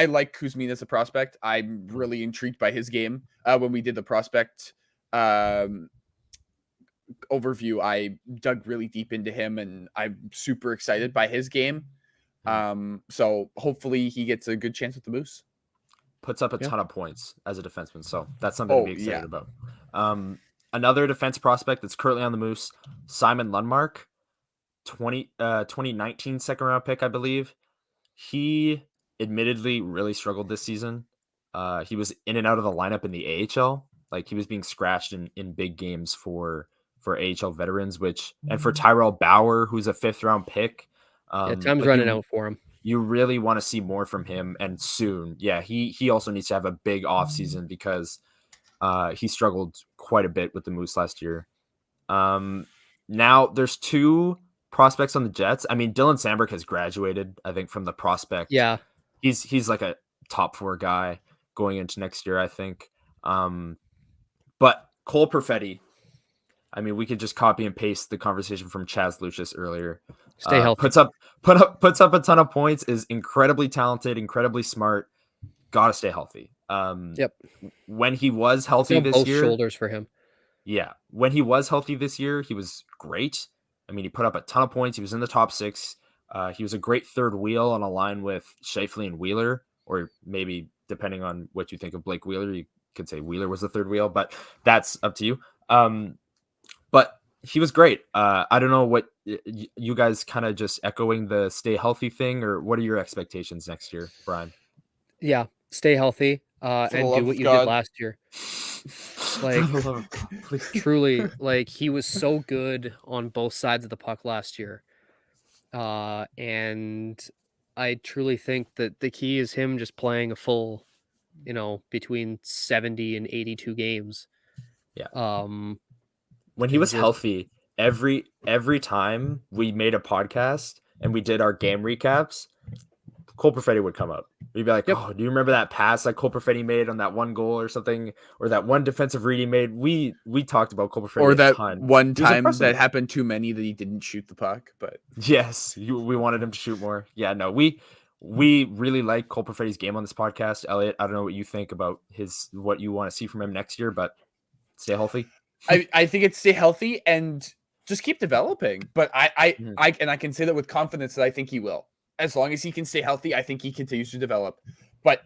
like Kuzmin as a prospect. I'm really intrigued by his game. When we did the prospect overview, I dug really deep into him, and I'm super excited by his game. So hopefully he gets a good chance with the Moose. Puts up a Yeah. ton of points as a defenseman, so that's something to Oh, be excited yeah. about. Another defense prospect that's currently on the Moose, Simon Lundmark, 2019 second round pick, I believe. He admittedly really struggled this season. He was in and out of the lineup in the AHL. Like he was being scratched in big games for AHL veterans, and for Tyrell Bauer, who's a 5th round pick. Yeah, time's like running out for him. You really want to see more from him, and soon. Yeah, he also needs to have a big offseason because he struggled quite a bit with the Moose last year. Now there's 2 prospects on the Jets. I mean, Dylan Sandberg has graduated, I think, from the prospect. Yeah. He's like a top 4 guy going into next year, I think. But Cole Perfetti, I mean, we could just copy and paste the conversation from Chaz Lucius earlier. Stay healthy. Puts up a ton of points, is incredibly talented, incredibly smart. Gotta stay healthy. Yep. When he was healthy It's on this both year, shoulders for him. yeah, when he was healthy this year, he was great. I mean, he put up a ton of points. He was in the top 6. He was a great third wheel on a line with Scheifele and Wheeler, or maybe depending on what you think of Blake Wheeler, you could say Wheeler was the third wheel, but that's up to you. But he was great. I don't know what you guys kind of just echoing the stay healthy thing, or what are your expectations next year, Brian? Yeah, stay healthy the and love do what of you God. did last year. Like, For the love of God, please. Truly, like he was so good on both sides of the puck last year. And I truly think that the key is him just playing a full, between 70 and 82 games. Yeah. And When he was just- healthy, every time we made a podcast and we did our game recaps, Cole Perfetti would come up. We'd be like, Yep. "Oh, do you remember that pass that Cole Perfetti made on that one goal or something, or that one defensive read he made?" We talked about Cole Perfetti Or a that ton. one He was time impressive. that happened too many that he didn't shoot the puck. But Yes, we wanted him to shoot more. Yeah, no, we really like Cole Perfetti's game on this podcast. Elliot, I don't know what you think about what you want to see from him next year, but stay healthy. I think it's stay healthy and just keep developing. But I can say that with confidence that I think he will. As long as he can stay healthy, I think he continues to develop. But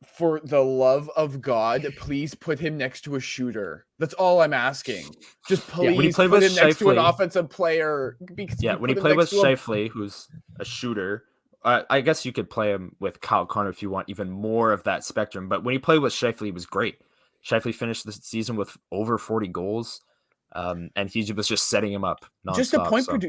for the love of God, please put him next to a shooter. That's all I'm asking. Just please when he played put with him next to an Scheifele- offensive player. Because Yeah, you when he put him played with next to a- Scheifele, who's a shooter, I guess you could play him with Kyle Connor if you want even more of that spectrum. But when he played with Scheifele, he was great. Scheifele finished the season with over 40 goals, and he was just setting him up nonstop.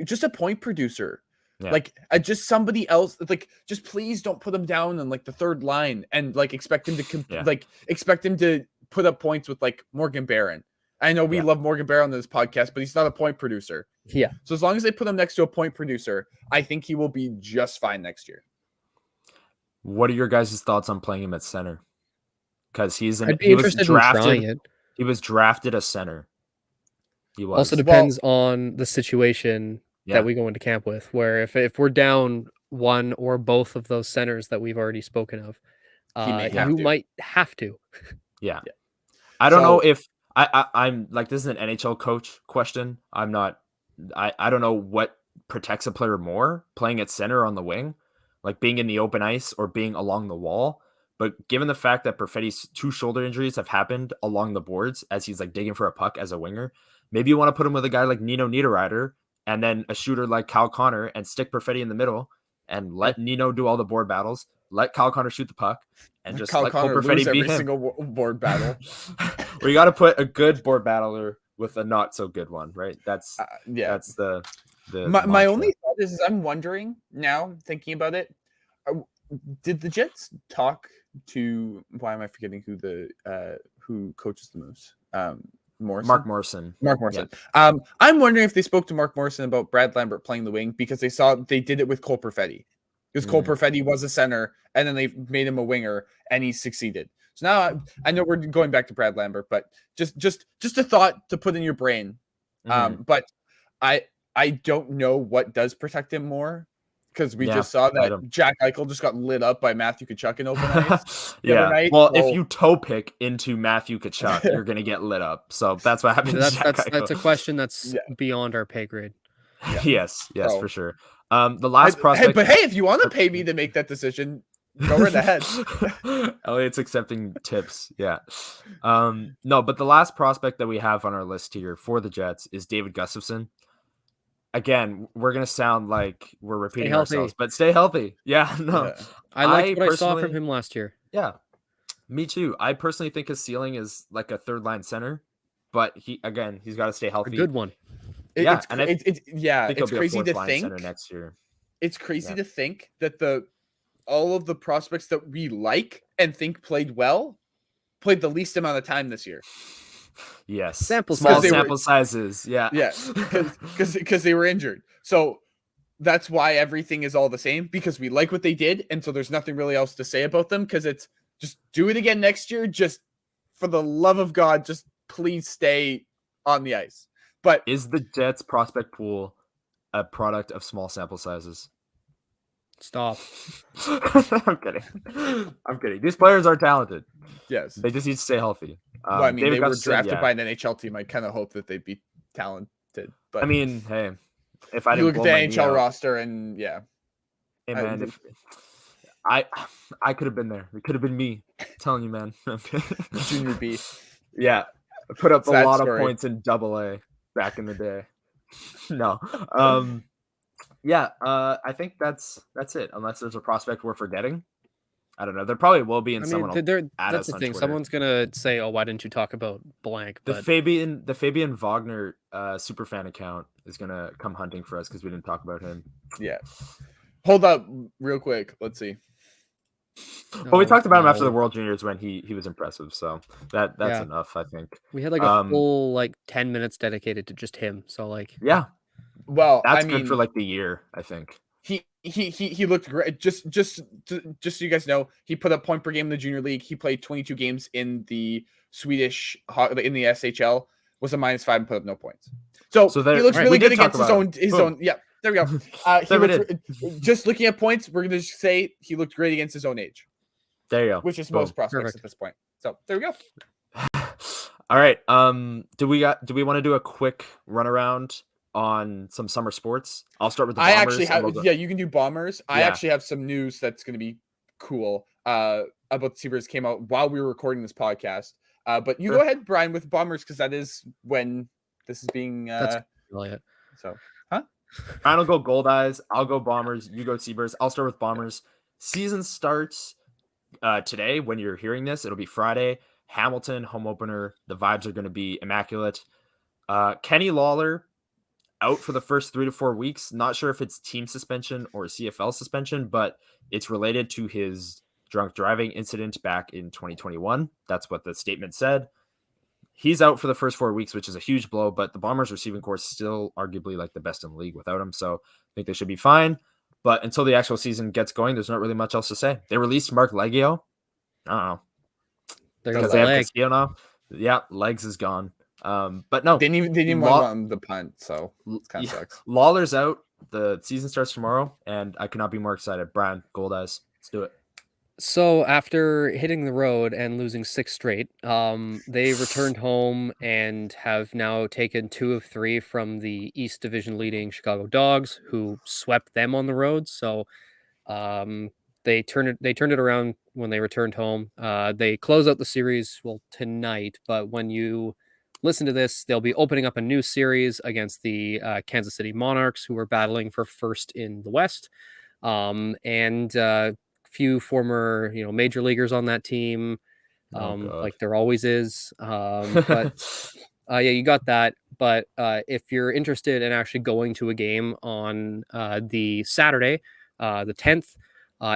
just a point producer. Yeah. Like just somebody else. Like just please don't put him down on like the third line and like expect him to expect him to put up points with like Morgan Barron. I know we love Morgan Barron on this podcast, but he's not a point producer. Yeah. So as long as they put him next to a point producer, I think he will be just fine next year. What are your guys' thoughts on playing him at center? Because he was interested in trying it. He was drafted as center. He was. Also depends on the situation that we go into camp with, where if we're down one or both of those centers that we've already spoken of, you might have to. Yeah. I don't know if I'm like, this is an NHL coach question. I don't know what protects a player more, playing at center on the wing, like being in the open ice or being along the wall. But given the fact that Perfetti's 2 shoulder injuries have happened along the boards as he's like digging for a puck as a winger, maybe you want to put him with a guy like Nino Niederreiter and then a shooter like Kyle Connor and stick Perfetti in the middle and let Nino do all the board battles, let Kyle Connor shoot the puck, and just let Cole Perfetti be him. Single board battle. Well, you got to put a good board battler with a not so good one, right? That's the my only thought is I'm wondering now, thinking about it, did the Jets talk to, why am I forgetting who coaches the Moose? Morrison? Mark Morrison. Yeah. I'm wondering if they spoke to Mark Morrison about Brad Lambert playing the wing, because they did it with Cole Perfetti. Because Cole Perfetti was a center and then they made him a winger and he succeeded. So now I know we're going back to Brad Lambert, but just a thought to put in your brain. But I don't know what does protect him more, because we just saw that Jack Eichel just got lit up by Matthew Tkachuk in open ice the other night. Well, if you toe pick into Matthew Tkachuk, you're gonna get lit up. So that's what happened. That's a question that's beyond our pay grade. Yes, for sure. The last prospect. But hey, if you want to pay me to make that decision, go right ahead. Elliott's accepting tips. Yeah. No, but the last prospect that we have on our list here for the Jets is David Gustafsson. Again, we're gonna sound like we're repeating ourselves, but stay healthy. Yeah, no. Yeah. I liked what I saw from him last year. Yeah, me too. I personally think his ceiling is like a third line center, but he's got to stay healthy. A good one. It's crazy to think next year. It's crazy to think that all of the prospects that we like and think played well played the least amount of time this year. Yes, sample sizes. Yeah, because they were injured. So that's why everything is all the same, because we like what they did, and so there's nothing really else to say about them, because it's just do it again next year. Just for the love of God, just please stay on the ice. But is the Jets prospect pool a product of small sample sizes? Stop. I'm kidding. These players are talented. Yes. They just need to stay healthy. Well, I mean, they were drafted by an NHL team. I kind of hope that they'd be talented. But I mean, hey, if I you didn't look at the NHL roster, and hey man, if I could have been there, it could have been me. I'm telling you, man. Junior B. Yeah, I put up a lot of points in AA back in the day. No, I think that's it. Unless there's a prospect we're forgetting. I don't know. There probably will be, and someone will add us on Twitter. Someone's gonna say, "Oh, why didn't you talk about blank?" The Fabian Wagner superfan account is gonna come hunting for us because we didn't talk about him. Yeah. Hold up, real quick. Let's see. Well, we talked about him after the World Juniors when he was impressive. So that's enough, I think. We had like a full 10 minutes dedicated to just him. So yeah. Well, that's good for the year, I think. He looked great. Just so you guys know, he put up point per game in the junior league. He played 22 games in the Swedish in the SHL. Was a -5 and put up no points. So he looks really good against his own. Yeah, there we go. Just looking at points, we're gonna say he looked great against his own age. There you go. Which is most prospects at this point. So there we go. All right. Do we want to do a quick runaround on some summer sports? I'll start with the Bombers. I actually have, you can do Bombers. I actually have some news that's going to be cool about the Seabirds came out while we were recording this podcast. But you go ahead, Brian, with Bombers, because that is when this is being. That's brilliant. So, Brian will go Gold Eyes. I'll go Bombers. You go Seabirds. I'll start with Bombers. Season starts today. When you're hearing this, it'll be Friday. Hamilton home opener. The vibes are going to be immaculate. Kenny Lawler out for the first 3 to 4 weeks. Not sure if it's team suspension or CFL suspension, but it's related to his drunk driving incident back in 2021. That's what the statement said. He's out for the first 4 weeks, which is a huge blow, but the Bombers receiving corps is still arguably the best in the league without him. So I think they should be fine. But until the actual season gets going, there's not really much else to say. They released Mark Leggio. I don't know. Because they have Castillo now. Yeah, Legs is gone. But no, they didn't even want the punt, so it kind of sucks. Lawler's out. The season starts tomorrow, and I could not be more excited. Brian, Gold Eyes, let's do it. So after hitting the road and losing 6 straight, they returned home and have now taken 2 of 3 from the East Division leading Chicago Dogs, who swept them on the road. So they turned it around when they returned home. They close out the series tonight, but when you listen to this, they'll be opening up a new series against the Kansas City Monarchs, who are battling for first in the West. And few former, major leaguers on that team, like there always is. But you got that. But if you're interested in actually going to a game on the Saturday, the 10th,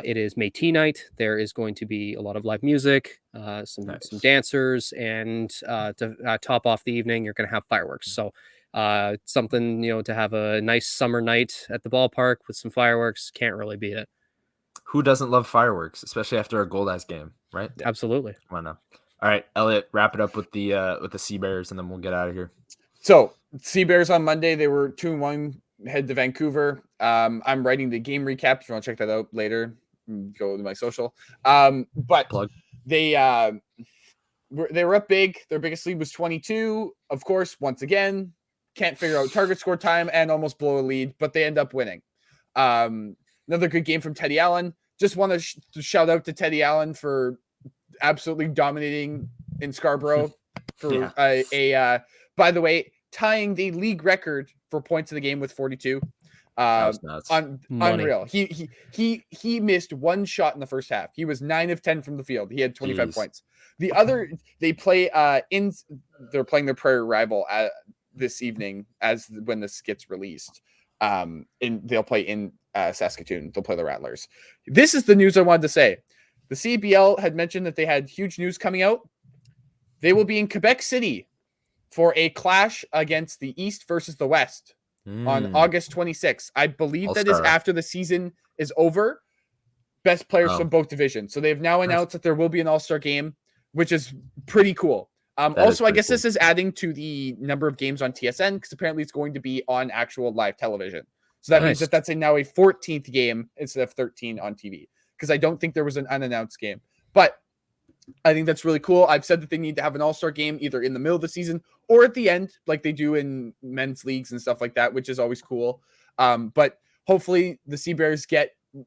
it is Métis night. There is going to be a lot of live music, some dancers, and to top off the evening, you're going to have fireworks. So something, to have a nice summer night at the ballpark with some fireworks. Can't really beat it. Who doesn't love fireworks, especially after a Gold Eyes game, right? Absolutely. Come on now. All right, Elliot, wrap it up with the Sea Bears, and then we'll get out of here. So Sea Bears on Monday, they were 2-1, head to Vancouver. I'm writing the game recap. If you want to check that out later, go to my social. But Plug. they were up big. Their biggest lead was 22. Of course, once again, can't figure out target score time and almost blow a lead, but they end up winning. Another good game from Teddy Allen. Just want to shout out to Teddy Allen for absolutely dominating in Scarborough for by the way, tying the league record for points in the game with 42. That was nuts. Unreal. He missed one shot in the first half. He was 9 of 10 from the field. He had 25 points. The other, they're playing their Prairie rival this evening when this gets released. They'll play in Saskatoon. They'll play the Rattlers. This is the news I wanted to say. The CBL had mentioned that they had huge news coming out. They will be in Quebec City for a clash against the East versus the West on August 26th. I believe that is after the season is over. Best players from both divisions. So they've now announced that there will be an all-star game, which is pretty cool. Also, I guess this is adding to the number of games on TSN because apparently it's going to be on actual live television. So that means that that's now a 14th game instead of 13 on TV because I don't think there was an unannounced game. But I think that's really cool. I've said that they need to have an all-star game either in the middle of the season or at the end, like they do in men's leagues and stuff like that, which is always cool. But hopefully the Sea Bears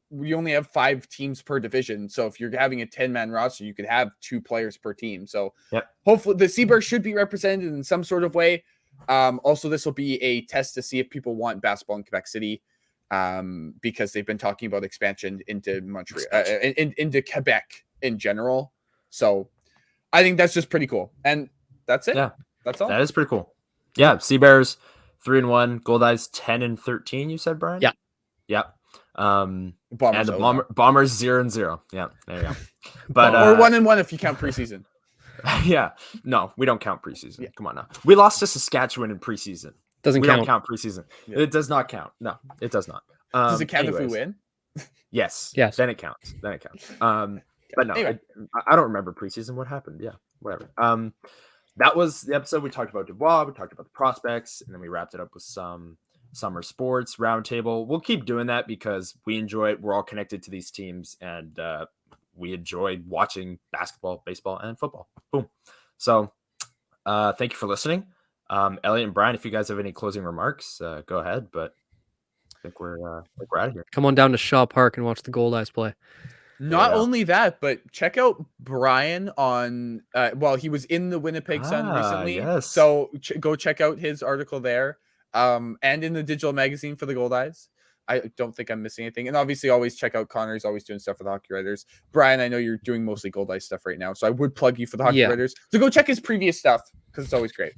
we only have 5 teams per division. So if you're having a 10-man roster, you could have 2 players per team. So hopefully the Sea Bears should be represented in some sort of way. Also, this will be a test to see if people want basketball in Quebec City because they've been talking about expansion into Montreal, into Quebec in general. So I think that's just pretty cool. And that's it. Yeah, that's all. That is pretty cool. Yeah, Sea Bears 3-1, Gold Eyes 10-13. You said, Brian? Yeah. Yep. Bombers and the Bombers 0-0. Yeah, there you go. But or 1-1 if you count preseason. Yeah, no, we don't count preseason. Yeah. Come on now. We lost to Saskatchewan in preseason. We don't count preseason. Yeah. It does not count. No, it does not. Does it count if we win? Yes. Yes. Then it counts. But no, anyway. I don't remember preseason. What happened? Yeah, whatever. That was the episode. We talked about Dubois. We talked about the prospects, and then we wrapped it up with some summer sports roundtable. We'll keep doing that because we enjoy it. We're all connected to these teams, and we enjoy watching basketball, baseball, and football. Boom. So thank you for listening. Elliot and Brian, if you guys have any closing remarks, go ahead. But I think we're out of here. Come on down to Shaw Park and watch the Gold Eyes play. Not only that, but check out Brian on he was in the Winnipeg Sun recently. Yes. So go check out his article there. And in the digital magazine for the Gold Eyes. I don't think I'm missing anything. And obviously always check out Connor. He's always doing stuff for the Hockey Writers. Brian, I know you're doing mostly Gold Eyes stuff right now. So I would plug you for the Hockey Writers. So go check his previous stuff because it's always great.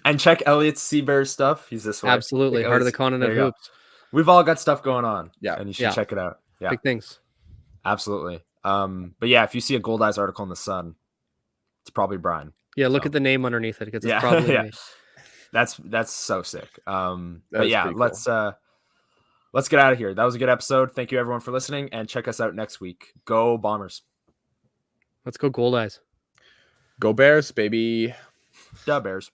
And check Elliot's Sea Bears stuff. He's this way. Absolutely. Heart of the Continent Hoops. We've all got stuff going on. Yeah. And you should check it out. Yeah. Big things. Absolutely. But yeah, if you see a Gold Eyes article in the Sun, it's probably Brian. Yeah, look at the name underneath it because it's probably me. That's so sick. But yeah, let's get out of here. That was a good episode. Thank you everyone for listening, and check us out next week. Go Bombers. Let's go Gold Eyes. Go Bears, baby. Yeah, Bears.